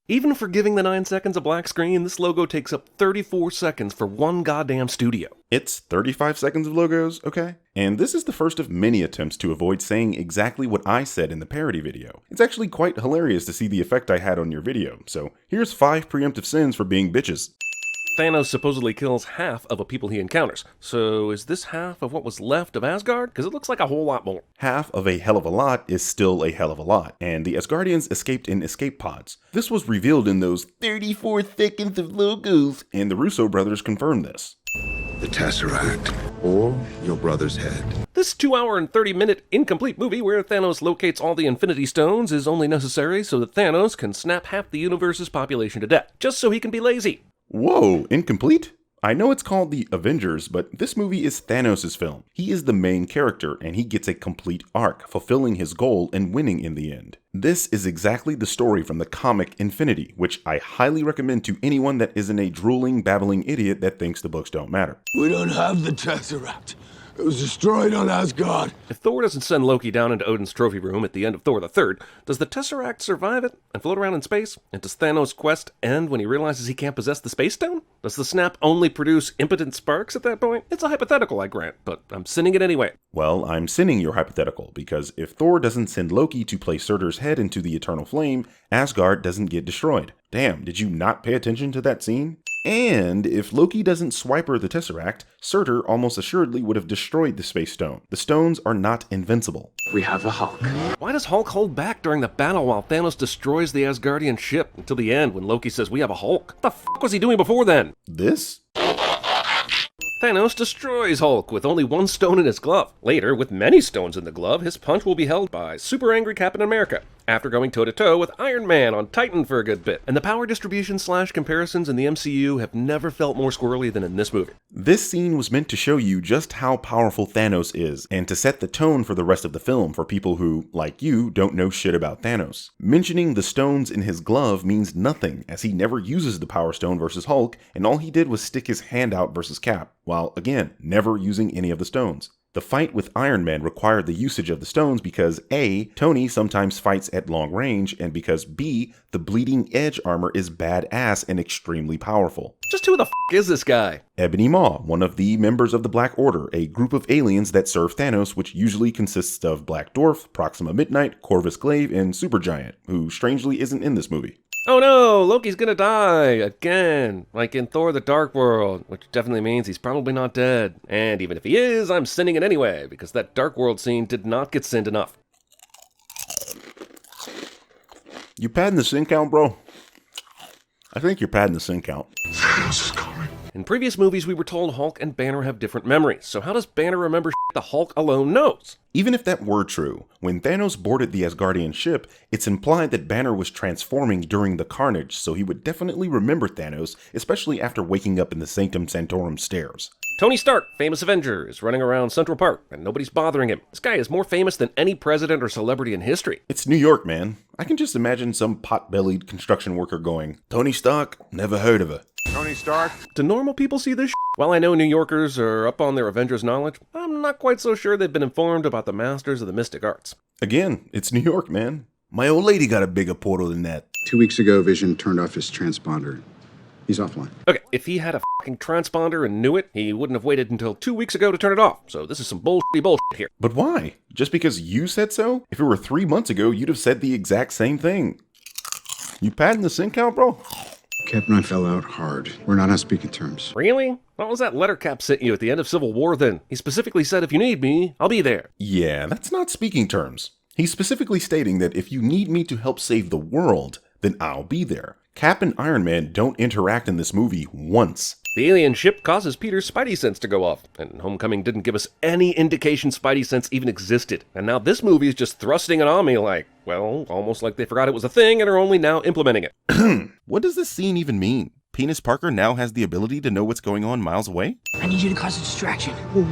Even for giving the 9 seconds of black screen, this logo takes up 34 seconds for one goddamn studio. It's 35 seconds of logos, okay? And this is the first of many attempts to avoid saying exactly what I said in the parody video. It's actually quite hilarious to see the effect I had on your video, so here's 5 preemptive sins for being bitches. Thanos supposedly kills half of the people he encounters. So is this half of what was left of Asgard? Because it looks like a whole lot more. Half of a hell of a lot is still a hell of a lot, and the Asgardians escaped in escape pods. This was revealed in those 34 seconds of logos, and the Russo brothers confirmed this. The Tesseract, or your brother's head. This 2-hour and 30-minute incomplete movie where Thanos locates all the Infinity Stones is only necessary so that Thanos can snap half the universe's population to death, just so he can be lazy. Whoa, incomplete? I know it's called the Avengers, but this movie is Thanos' film. He is the main character, and he gets a complete arc, fulfilling his goal and winning in the end. This is exactly the story from the comic Infinity, which I highly recommend to anyone that isn't a drooling, babbling idiot that thinks the books don't matter. We don't have the Tesseract. It was destroyed on Asgard. If Thor doesn't send Loki down into Odin's trophy room at the end of Thor the Third, does the Tesseract survive it and float around in space? And does Thanos' quest end when he realizes he can't possess the Space Stone? Does the snap only produce impotent sparks at that point? It's a hypothetical, I grant, but I'm sinning it anyway. Well, I'm sinning your hypothetical, because if Thor doesn't send Loki to place Surtur's head into the eternal flame, Asgard doesn't get destroyed. Damn, did you not pay attention to that scene? And if Loki doesn't swiper the Tesseract, Surtur almost assuredly would have destroyed the Space Stone. The stones are not invincible. We have a Hulk. Why does Hulk hold back during the battle while Thanos destroys the Asgardian ship until the end when Loki says we have a Hulk? What the f*** was he doing before then? This? Thanos destroys Hulk with only one stone in his glove. Later, with many stones in the glove, his punch will be held by super angry Captain America, after going toe-to-toe with Iron Man on Titan for a good bit. And the power distribution / comparisons in the MCU have never felt more squirrely than in this movie. This scene was meant to show you just how powerful Thanos is, and to set the tone for the rest of the film for people who, like you, don't know shit about Thanos. Mentioning the stones in his glove means nothing, as he never uses the Power Stone versus Hulk, and all he did was stick his hand out versus Cap, while, again, never using any of the stones. The fight with Iron Man required the usage of the stones because A, Tony sometimes fights at long range, and because B, the bleeding edge armor is badass and extremely powerful. Just who the f*** is this guy? Ebony Maw, one of the members of the Black Order, a group of aliens that serve Thanos, which usually consists of Black Dwarf, Proxima Midnight, Corvus Glaive, and Supergiant, who strangely isn't in this movie. Oh no, Loki's gonna die again, like in Thor the Dark World, which definitely means he's probably not dead. And even if he is, I'm sending it anyway, because that Dark World scene did not get sent enough. You padding the sin count, bro? I think you're padding the sin count. Thanos is coming. In previous movies, we were told Hulk and Banner have different memories, so how does Banner remember shit the Hulk alone knows? Even if that were true, when Thanos boarded the Asgardian ship, it's implied that Banner was transforming during the carnage, so he would definitely remember Thanos, especially after waking up in the Sanctum Sanctorum stairs. Tony Stark, famous Avenger, is running around Central Park, and nobody's bothering him. This guy is more famous than any president or celebrity in history. It's New York, man. I can just imagine some pot-bellied construction worker going, Tony Stark? Never heard of her. Tony Stark? Do normal people see this shit? While I know New Yorkers are up on their Avengers knowledge, I'm not quite so sure they've been informed about the masters of the mystic arts. Again, it's New York, man. My old lady got a bigger portal than that. 2 weeks ago, Vision turned off his transponder. He's offline. Okay, if he had a fucking transponder and knew it, he wouldn't have waited until 2 weeks ago to turn it off. So this is some bullshit here. But why? Just because you said so? If it were 3 months ago, you'd have said the exact same thing. You padding the sin count, bro? Cap and I fell out hard. We're not on speaking terms. Really? What was that letter Cap sent you at the end of Civil War then? He specifically said if you need me, I'll be there. Yeah, that's not speaking terms. He's specifically stating that if you need me to help save the world, then I'll be there. Cap and Iron Man don't interact in this movie once. The alien ship causes Peter's Spidey sense to go off, and Homecoming didn't give us any indication Spidey sense even existed. And now this movie is just thrusting it on me like, well, almost like they forgot it was a thing and are only now implementing it. What does this scene even mean? Penis Parker now has the ability to know what's going on miles away? I need you to cause a distraction. Holy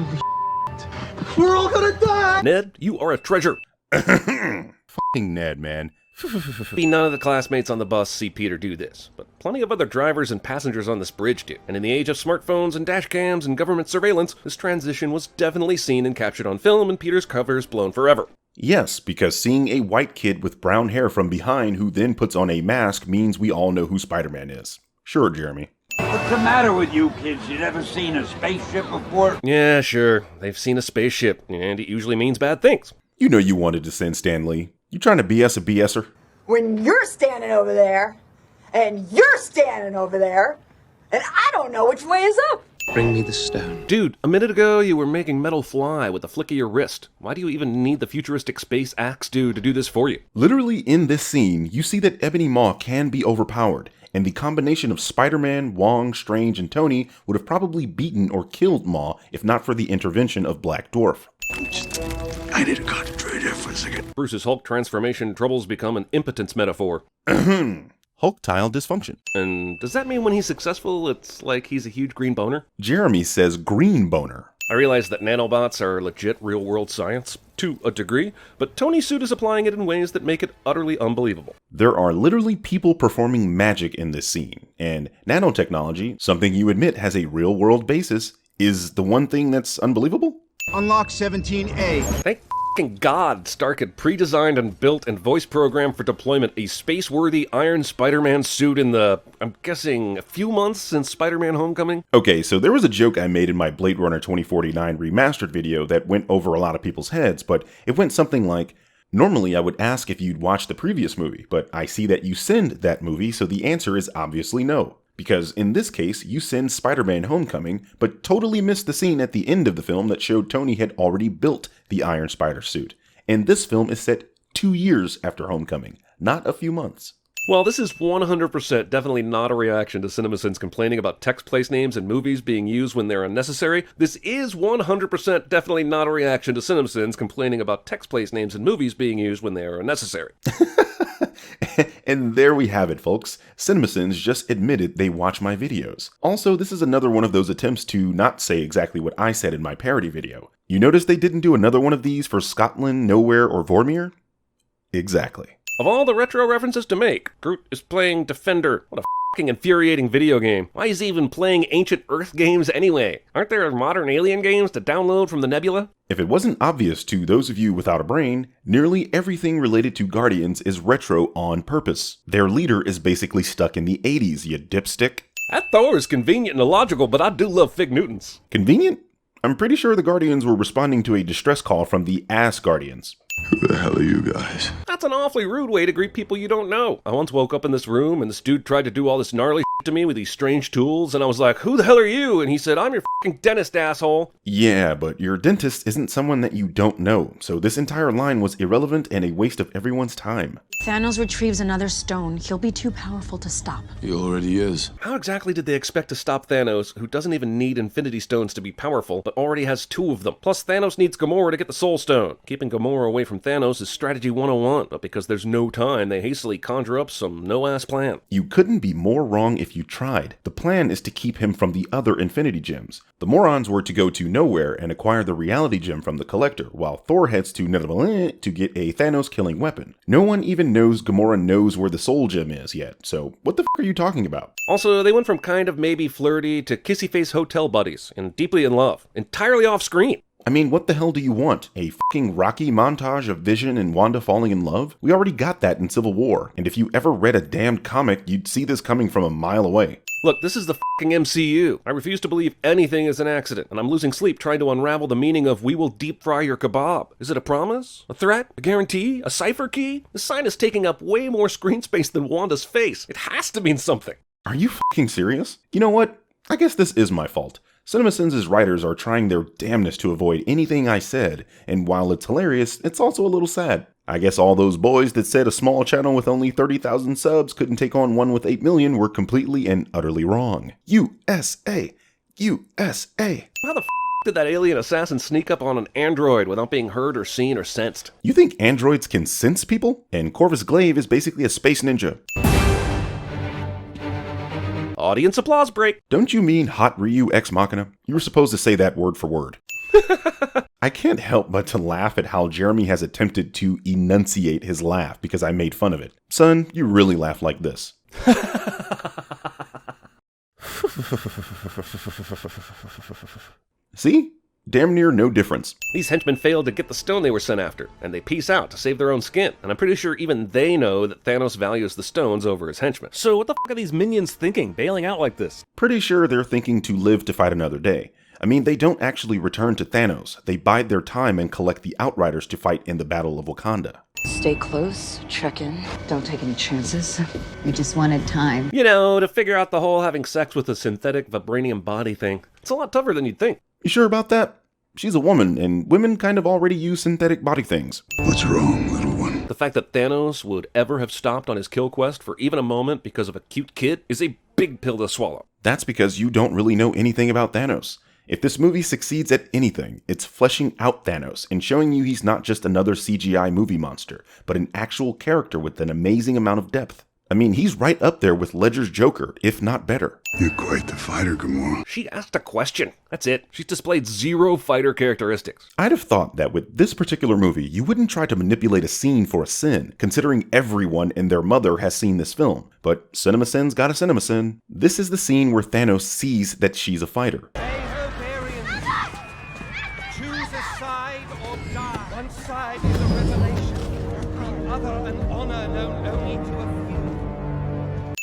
We're all gonna die! Ned, you are a treasure. Fucking Ned, man. None of the classmates on the bus see Peter do this, but plenty of other drivers and passengers on this bridge do. And in the age of smartphones and dash cams and government surveillance, this transition was definitely seen and captured on film, and Peter's cover is blown forever. Yes, because seeing a white kid with brown hair from behind who then puts on a mask means we all know who Spider-Man is. Sure, Jeremy. What's the matter with you kids? You never seen a spaceship before? Yeah, sure. They've seen a spaceship, and it usually means bad things. You know you wanted to send Stan Lee. You trying to BS a BSer? When you're standing over there, and you're standing over there, and I don't know which way is up. Bring me the stone. Dude, a minute ago you were making metal fly with a flick of your wrist. Why do you even need the futuristic space axe dude to do this for you? Literally in this scene, you see that Ebony Maw can be overpowered, and the combination of Spider-Man, Wong, Strange, and Tony would have probably beaten or killed Maw if not for the intervention of Black Dwarf. I need to concentrate here for a second. Bruce's Hulk transformation troubles become an impotence metaphor. Hulk-tile dysfunction. And does that mean when he's successful, it's like he's a huge green boner? Jeremy says green boner. I realize that nanobots are legit real-world science, to a degree, but Tony's suit is applying it in ways that make it utterly unbelievable. There are literally people performing magic in this scene, and nanotechnology, something you admit has a real-world basis, is the one thing that's unbelievable? Unlock 17A. Thank f***ing God Stark had pre-designed and built and voice programmed for deployment a space-worthy Iron Spider-Man suit in the, I'm guessing, a few months since Spider-Man Homecoming? Okay, so there was a joke I made in my Blade Runner 2049 remastered video that went over a lot of people's heads, but it went something like, normally I would ask if you'd watched the previous movie, but I see that you sinned that movie, so the answer is obviously no. Because in this case, you sinned Spider-Man Homecoming, but totally missed the scene at the end of the film that showed Tony had already built the Iron Spider suit. And this film is set 2 years after Homecoming, not a few months. Well, this is 100% definitely not a reaction to CinemaSins complaining about text place names in movies being used when they're unnecessary. This is 100% definitely not a reaction to CinemaSins complaining about text place names in movies being used when they are unnecessary. And there we have it, folks. CinemaSins just admitted they watch my videos. Also, this is another one of those attempts to not say exactly what I said in my parody video. You notice they didn't do another one of these for Scotland, Nowhere, or Vormir? Exactly. Of all the retro references to make, Groot is playing Defender. What a f***ing infuriating video game. Why is he even playing ancient Earth games anyway? Aren't there modern Alien games to download from the Nebula? If it wasn't obvious to those of you without a brain, nearly everything related to Guardians is retro on purpose. Their leader is basically stuck in the 80s, you dipstick. That Thor is convenient and illogical, but I do love Fig Newtons. Convenient? I'm pretty sure the Guardians were responding to a distress call from the Ass Guardians. Who the hell are you guys? That's an awfully rude way to greet people you don't know. I once woke up in this room and this dude tried to do all this gnarly shit to me with these strange tools, and I was like, who the hell are you? And he said, I'm your f***ing dentist, asshole. Yeah, but your dentist isn't someone that you don't know, so this entire line was irrelevant and a waste of everyone's time. Thanos retrieves another stone. He'll be too powerful to stop. He already is. How exactly did they expect to stop Thanos, who doesn't even need Infinity Stones to be powerful, but already has 2 of them? Plus, Thanos needs Gamora to get the Soul Stone. Keeping Gamora away from Thanos is strategy 101, but because there's no time, they hastily conjure up some no-ass plan. You couldn't be more wrong if you tried. The plan is to keep him from the other Infinity Gems. The morons were to go to Nowhere and acquire the Reality Gem from the Collector, while Thor heads to Netherlands to get a Thanos-killing weapon. No one even knows Gamora knows where the Soul Gem is yet, so what the f*** are you talking about? Also, they went from kind of maybe flirty to kissy-face hotel buddies, and deeply in love, entirely off-screen. I mean, what the hell do you want? A fucking Rocky montage of Vision and Wanda falling in love? We already got that in Civil War, and if you ever read a damned comic, you'd see this coming from a mile away. Look, this is the fucking MCU. I refuse to believe anything is an accident, and I'm losing sleep trying to unravel the meaning of we will deep fry your kebab. Is it a promise? A threat? A guarantee? A cipher key? The sign is taking up way more screen space than Wanda's face. It has to mean something. Are you fucking serious? You know what? I guess this is my fault. CinemaSins' writers are trying their damnedest to avoid anything I said, and while it's hilarious, it's also a little sad. I guess all those boys that said a small channel with only 30,000 subs couldn't take on one with 8 million were completely and utterly wrong. USA! USA! How the f*** did that alien assassin sneak up on an android without being heard or seen or sensed? You think androids can sense people? And Corvus Glaive is basically a space ninja. Audience applause break. Don't you mean Hot Ryu Ex Machina? You were supposed to say that word for word. I can't help but to laugh at how Jeremy has attempted to enunciate his laugh because I made fun of it. Son, you really laugh like this. See? Damn near no difference. These henchmen failed to get the stone they were sent after, and they peace out to save their own skin. And I'm pretty sure even they know that Thanos values the stones over his henchmen. So what the f*** are these minions thinking, bailing out like this? Pretty sure they're thinking to live to fight another day. I mean, they don't actually return to Thanos. They bide their time and collect the Outriders to fight in the Battle of Wakanda. Stay close, check in, don't take any chances. We just wanted time. You know, to figure out the whole having sex with a synthetic vibranium body thing. It's a lot tougher than you'd think. You sure about that? She's a woman, and women kind of already use synthetic body things. What's wrong, little one? The fact that Thanos would ever have stopped on his kill quest for even a moment because of a cute kid is a big pill to swallow. That's because you don't really know anything about Thanos. If this movie succeeds at anything, it's fleshing out Thanos and showing you he's not just another CGI movie monster, but an actual character with an amazing amount of depth. I mean, he's right up there with Ledger's Joker, if not better. You're quite the fighter, Gamora. She asked a question. That's it. She's displayed zero fighter characteristics. I'd have thought that with this particular movie, you wouldn't try to manipulate a scene for a sin, considering everyone and their mother has seen this film. But CinemaSins got a CinemaSin. This is the scene where Thanos sees that she's a fighter. Choose a side or die. One side is a revelation, the other an honor known only to a few.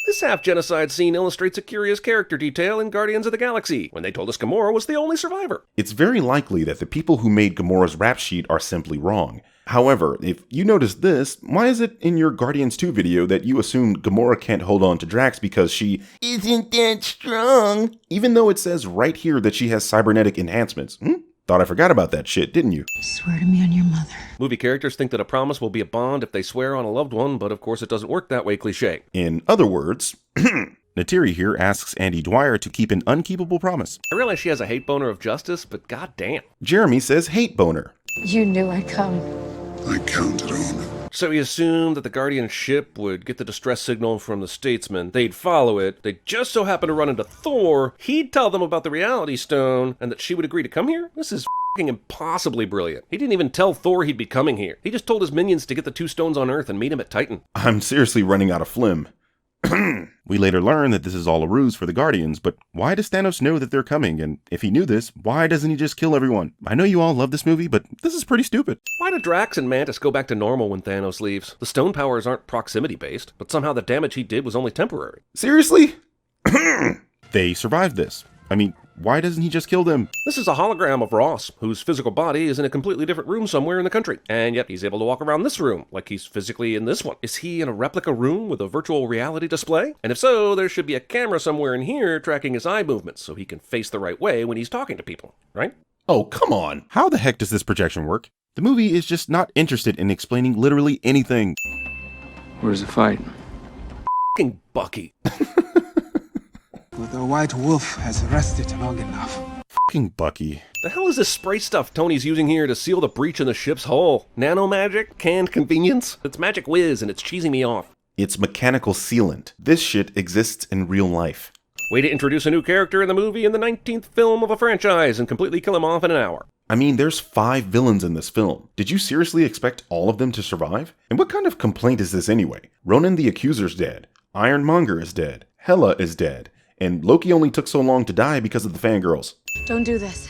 This half-genocide scene illustrates a curious character detail in Guardians of the Galaxy, when they told us Gamora was the only survivor. It's very likely that the people who made Gamora's rap sheet are simply wrong. However, if you notice this, why is it in your Guardians 2 video that you assumed Gamora can't hold on to Drax because she isn't that strong? Even though it says right here that she has cybernetic enhancements. Thought I forgot about that shit, didn't you? Swear to me on your mother. Movie characters think that a promise will be a bond if they swear on a loved one, but of course it doesn't work that way, cliche. In other words, Natiri here asks Andy Dwyer to keep an unkeepable promise. I realize she has a hate boner of justice, but goddamn. Jeremy says hate boner. You knew I'd come. I counted on it. So he assumed that the Guardian ship would get the distress signal from the Statesman, they'd follow it, they'd just so happen to run into Thor, he'd tell them about the Reality Stone, and that she would agree to come here? This is f***ing impossibly brilliant. He didn't even tell Thor he'd be coming here. He just told his minions to get the 2 stones on Earth and meet him at Titan. I'm seriously running out of phlegm. We later learn that this is all a ruse for the Guardians, but why does Thanos know that they're coming? And if he knew this, why doesn't he just kill everyone? I know you all love this movie, but this is pretty stupid. Why do Drax and Mantis go back to normal when Thanos leaves? The stone powers aren't proximity-based, but somehow the damage he did was only temporary. Seriously? They survived this. I mean, why doesn't he just kill them? This is a hologram of Ross, whose physical body is in a completely different room somewhere in the country. And yet he's able to walk around this room, like he's physically in this one. Is he in a replica room with a virtual reality display? And if so, there should be a camera somewhere in here tracking his eye movements so he can face the right way when he's talking to people, right? Oh, come on. How the heck does this projection work? The movie is just not interested in explaining literally anything. Where's the fight? F***ing Bucky. The White Wolf has rested long enough. Fucking Bucky. The hell is this spray stuff Tony's using here to seal the breach in the ship's hull? Nano magic? Canned convenience? It's magic whiz and it's cheesing me off. It's mechanical sealant. This shit exists in real life. Way to introduce a new character in the movie in the 19th film of a franchise and completely kill him off in an hour. I mean, there's 5 villains in this film. Did you seriously expect all of them to survive? And what kind of complaint is this anyway? Ronan the Accuser's dead. Ironmonger is dead. Hela is dead. And Loki only took so long to die because of the fangirls. Don't do this.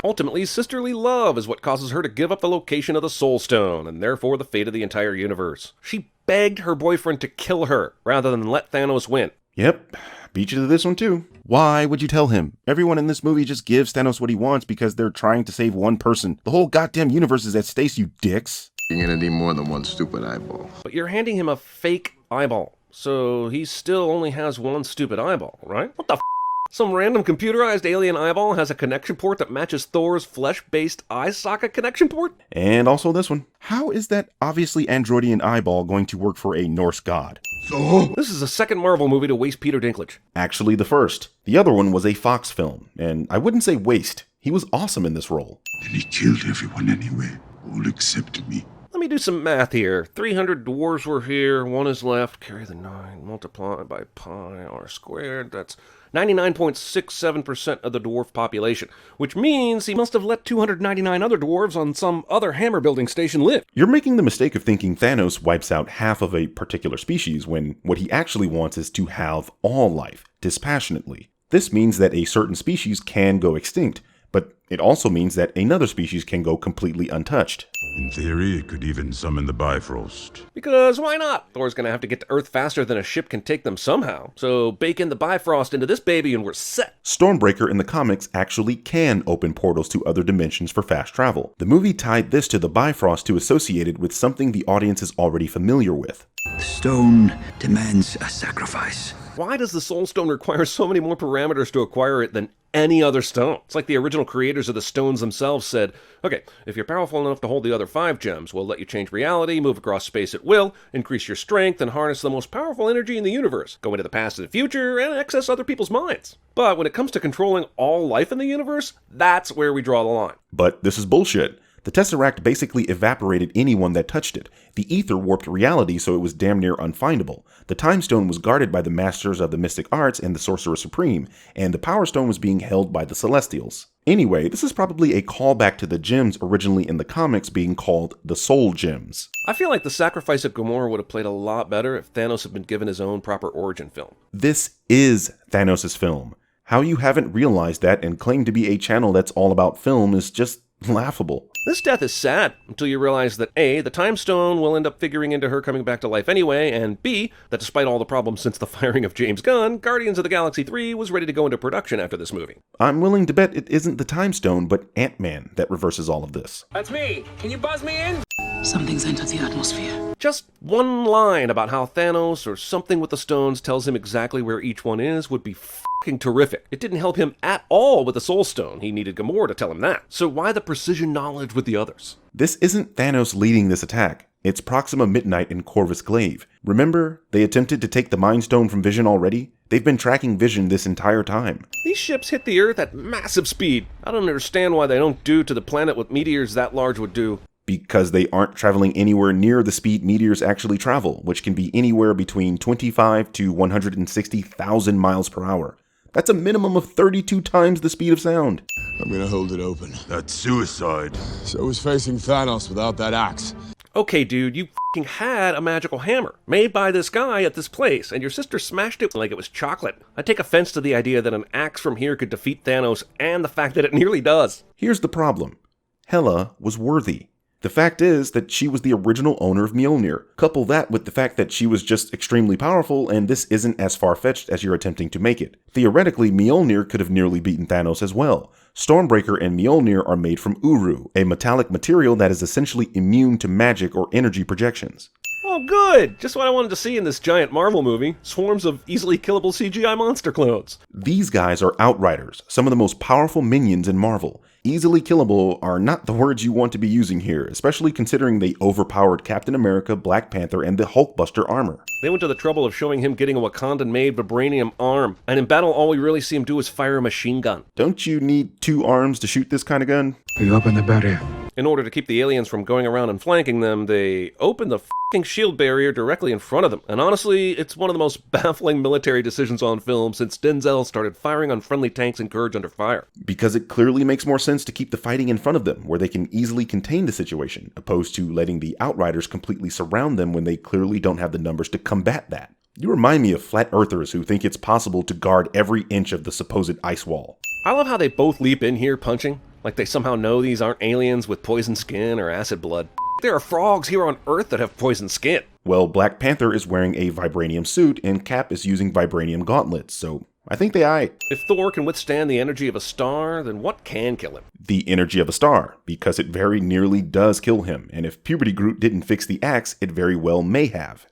Ultimately, sisterly love is what causes her to give up the location of the Soul Stone, and therefore the fate of the entire universe. She begged her boyfriend to kill her, rather than let Thanos win. Yep, beat you to this one too. Why would you tell him? Everyone in this movie just gives Thanos what he wants because they're trying to save one person. The whole goddamn universe is at stake, you dicks. You're gonna need more than one stupid eyeball. But you're handing him a fake eyeball, so he still only has one stupid eyeball, right? What the f***? Some random computerized alien eyeball has a connection port that matches Thor's flesh-based eye socket connection port? And also this one. How is that obviously androidian eyeball going to work for a Norse god? So? This is the second Marvel movie to waste Peter Dinklage. Actually the first. The other one was a Fox film, and I wouldn't say waste. He was awesome in this role. And he killed everyone anyway, all except me. Let me do some math here. 300 dwarves were here, 1 is left, carry the 9, multiply by pi r squared, that's 99.67% of the dwarf population, which means he must have let 299 other dwarves on some other hammer building station live. You're making the mistake of thinking Thanos wipes out half of a particular species when what he actually wants is to have all life, dispassionately. This means that a certain species can go extinct, but it also means that another species can go completely untouched. In theory, it could even summon the Bifrost. Because why not? Thor's gonna have to get to Earth faster than a ship can take them somehow. So bake in the Bifrost into this baby and we're set. Stormbreaker in the comics actually can open portals to other dimensions for fast travel. The movie tied this to the Bifrost to associate it with something the audience is already familiar with. The stone demands a sacrifice. Why does the Soul Stone require so many more parameters to acquire it than any other stone? It's like the original creators of the stones themselves said, okay, if you're powerful enough to hold the other 5 gems, we'll let you change reality, move across space at will, increase your strength, and harness the most powerful energy in the universe, go into the past and the future, and access other people's minds. But when it comes to controlling all life in the universe, that's where we draw the line. But this is bullshit. The Tesseract basically evaporated anyone that touched it. The ether warped reality so it was damn near unfindable. The Time Stone was guarded by the Masters of the Mystic Arts and the Sorcerer Supreme, and the Power Stone was being held by the Celestials. Anyway, this is probably a callback to the gems originally in the comics being called the Soul Gems. I feel like the sacrifice of Gamora would have played a lot better if Thanos had been given his own proper origin film. This is Thanos' film. How you haven't realized that and claim to be a channel that's all about film is just laughable. This death is sad until you realize that A, the Time Stone will end up figuring into her coming back to life anyway, and B, that despite all the problems since the firing of James Gunn, Guardians of the Galaxy 3 was ready to go into production after this movie. I'm willing to bet it isn't the Time Stone, but Ant-Man that reverses all of this. That's me. Can you buzz me in? Something's entered the atmosphere. Just one line about how Thanos or something with the stones tells him exactly where each one is would be fucking terrific. It didn't help him at all with the Soul Stone. He needed Gamora to tell him that. So why the precision knowledge with the others? This isn't Thanos leading this attack. It's Proxima Midnight and Corvus Glaive. Remember, they attempted to take the Mind Stone from Vision already? They've been tracking Vision this entire time. These ships hit the Earth at massive speed. I don't understand why they don't do to the planet what meteors that large would do. Because they aren't traveling anywhere near the speed meteors actually travel, which can be anywhere between 25 to 160,000 miles per hour. That's a minimum of 32 times the speed of sound. I'm gonna hold it open. That's suicide. So is facing Thanos without that axe. Okay, dude, you fucking had a magical hammer made by this guy at this place, and your sister smashed it like it was chocolate. I take offense to the idea that an axe from here could defeat Thanos, and the fact that it nearly does. Here's the problem. Hela was worthy. The fact is that she was the original owner of Mjolnir. Couple that with the fact that she was just extremely powerful, and this isn't as far-fetched as you're attempting to make it. Theoretically, Mjolnir could have nearly beaten Thanos as well. Stormbreaker and Mjolnir are made from Uru, a metallic material that is essentially immune to magic or energy projections. Oh, good! Just what I wanted to see in this giant Marvel movie. Swarms of easily killable CGI monster clones. These guys are Outriders, some of the most powerful minions in Marvel. Easily killable are not the words you want to be using here, especially considering they overpowered Captain America, Black Panther, and the Hulkbuster armor. They went to the trouble of showing him getting a Wakandan-made vibranium arm, and in battle all we really see him do is fire a machine gun. Don't you need 2 arms to shoot this kind of gun? We open the barrier. In order to keep the aliens from going around and flanking them, they opened the fucking shield barrier directly in front of them. And honestly, it's one of the most baffling military decisions on film since Denzel started firing on friendly tanks and Courage Under Fire. Because it clearly makes more sense to keep the fighting in front of them, where they can easily contain the situation, opposed to letting the Outriders completely surround them when they clearly don't have the numbers to combat that. You remind me of flat earthers who think it's possible to guard every inch of the supposed ice wall. I love how they both leap in here punching, like they somehow know these aren't aliens with poison skin or acid blood. There are frogs here on Earth that have poison skin. Well, Black Panther is wearing a vibranium suit and Cap is using vibranium gauntlets, so I think they aight. If Thor can withstand the energy of a star, then what can kill him? The energy of a star, because it very nearly does kill him, and if Puberty Groot didn't fix the axe, it very well may have.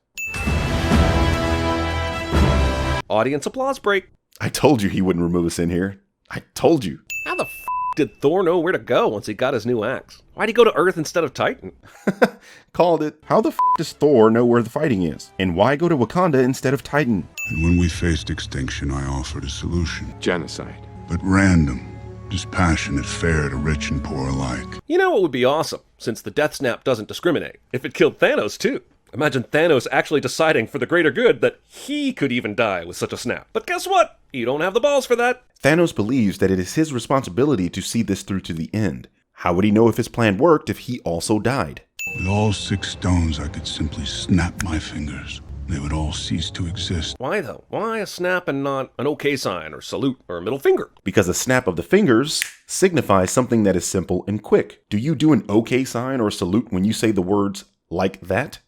Audience applause break. I told you he wouldn't remove us in here. I told you. How the did Thor know where to go once he got his new axe? Why'd he go to Earth instead of Titan? Called it. How the does Thor know where the fighting is? And why go to Wakanda instead of Titan? And when we faced extinction, I offered a solution. Genocide. But random. Dispassionate, fair to rich and poor alike. You know what would be awesome, since the Death Snap doesn't discriminate? If it killed Thanos, too. Imagine Thanos actually deciding for the greater good that he could even die with such a snap. But guess what? You don't have the balls for that. Thanos believes that it is his responsibility to see this through to the end. How would he know if his plan worked if he also died? With all 6 stones, I could simply snap my fingers. they would all cease to exist. Why though? Why a snap and not an OK sign or salute or a middle finger? Because a snap of the fingers signifies something that is simple and quick. Do you do an OK sign or salute when you say the words like that?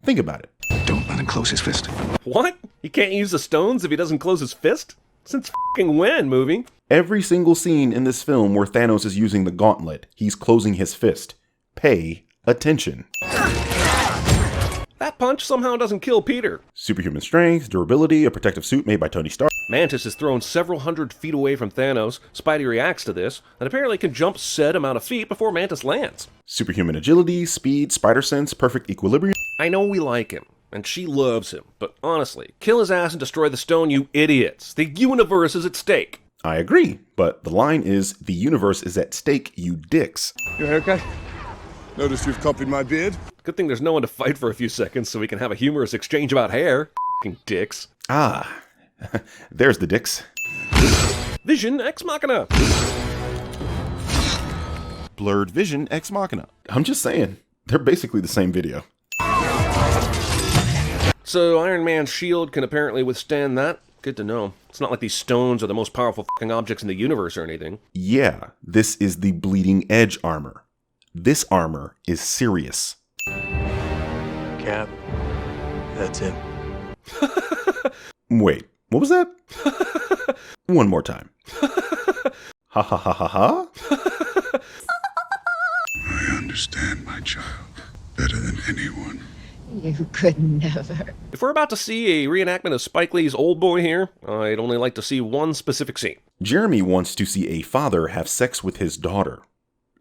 Think about it. Don't let him close his fist. What? He can't use the stones if he doesn't close his fist? Since f***ing when, movie? Every single scene in this film where Thanos is using the gauntlet, he's closing his fist. Pay attention. That punch somehow doesn't kill Peter. Superhuman strength, durability, a protective suit made by Tony Stark. Mantis is thrown several hundred feet away from Thanos. Spidey reacts to this, and apparently can jump said amount of feet before Mantis lands. Superhuman agility, speed, spider sense, perfect equilibrium. I know we like him, and she loves him, but honestly, kill his ass and destroy the stone, you idiots. The universe is at stake. I agree, but the line is, the universe is at stake, you dicks. Your haircut? Notice you've copied my beard? Good thing there's no one to fight for a few seconds so we can have a humorous exchange about hair. F***ing dicks. Ah, there's the dicks. Vision Ex Machina. Blurred Vision Ex Machina. I'm just saying, they're basically the same video. So Iron Man's shield can apparently withstand that? Good to know. It's not like these stones are the most powerful f***ing objects in the universe or anything. Yeah, this is the Bleeding Edge armor. This armor is serious. Cap, that's him. Wait, what was that? One more time. Ha ha ha ha ha. I understand my child better than anyone. You could never. If we're about to see a reenactment of Spike Lee's Old Boy here, I'd only like to see one specific scene. Jeremy wants to see a father have sex with his daughter.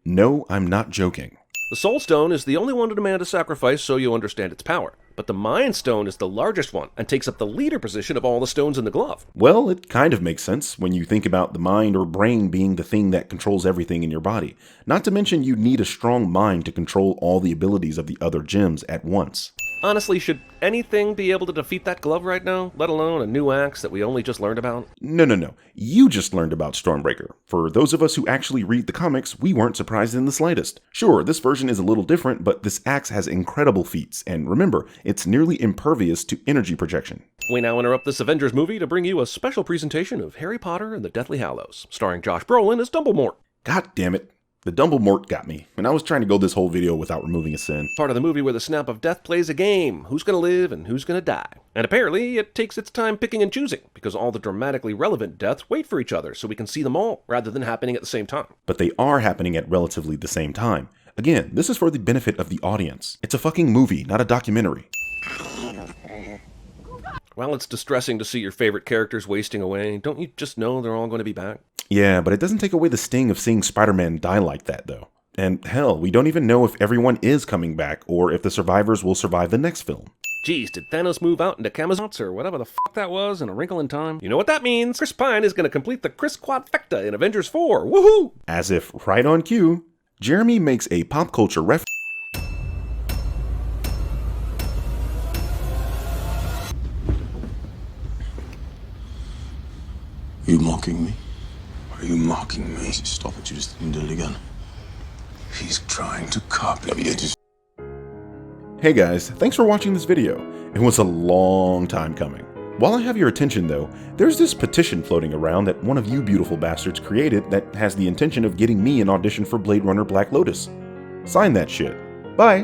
No, I'm not joking. The Soul Stone is the only one to demand a sacrifice so you understand its power. But the Mind Stone is the largest one and takes up the leader position of all the stones in the glove. Well, it kind of makes sense when you think about the mind or brain being the thing that controls everything in your body. Not to mention you'd need a strong mind to control all the abilities of the other gems at once. Honestly, should anything be able to defeat that glove right now, let alone a new axe that we only just learned about? No. You just learned about Stormbreaker. For those of us who actually read the comics, we weren't surprised in the slightest. Sure, this version is a little different, but this axe has incredible feats, and remember, it's nearly impervious to energy projection. We now interrupt this Avengers movie to bring you a special presentation of Harry Potter and the Deathly Hallows, starring Josh Brolin as Dumbledore. God damn it. The Dumbledore got me, and I was trying to go this whole video without removing a sin. Part of the movie where the snap of death plays a game. Who's gonna live and who's gonna die? And apparently, it takes its time picking and choosing, because all the dramatically relevant deaths wait for each other so we can see them all, rather than happening at the same time. But they are happening at relatively the same time. Again, this is for the benefit of the audience. It's a fucking movie, not a documentary. While it's distressing to see your favorite characters wasting away, don't you just know they're all going to be back? Yeah, but it doesn't take away the sting of seeing Spider-Man die like that, though. And hell, we don't even know if everyone is coming back, or if the survivors will survive the next film. Geez, did Thanos move out into Camazotz or whatever the fuck that was in A Wrinkle in Time? You know what that means? Chris Pine is going to complete the Chris Quadfecta in Avengers 4. Woohoo! As if right on cue, Jeremy makes a pop culture reference. Are you mocking me? Are you mocking me? Stop it, you just didn't do it again. He's trying to copy me. Hey guys, thanks for watching this video. It was a long time coming. While I have your attention though, there's this petition floating around that one of you beautiful bastards created that has the intention of getting me an audition for Blade Runner Black Lotus. Sign that shit. Bye!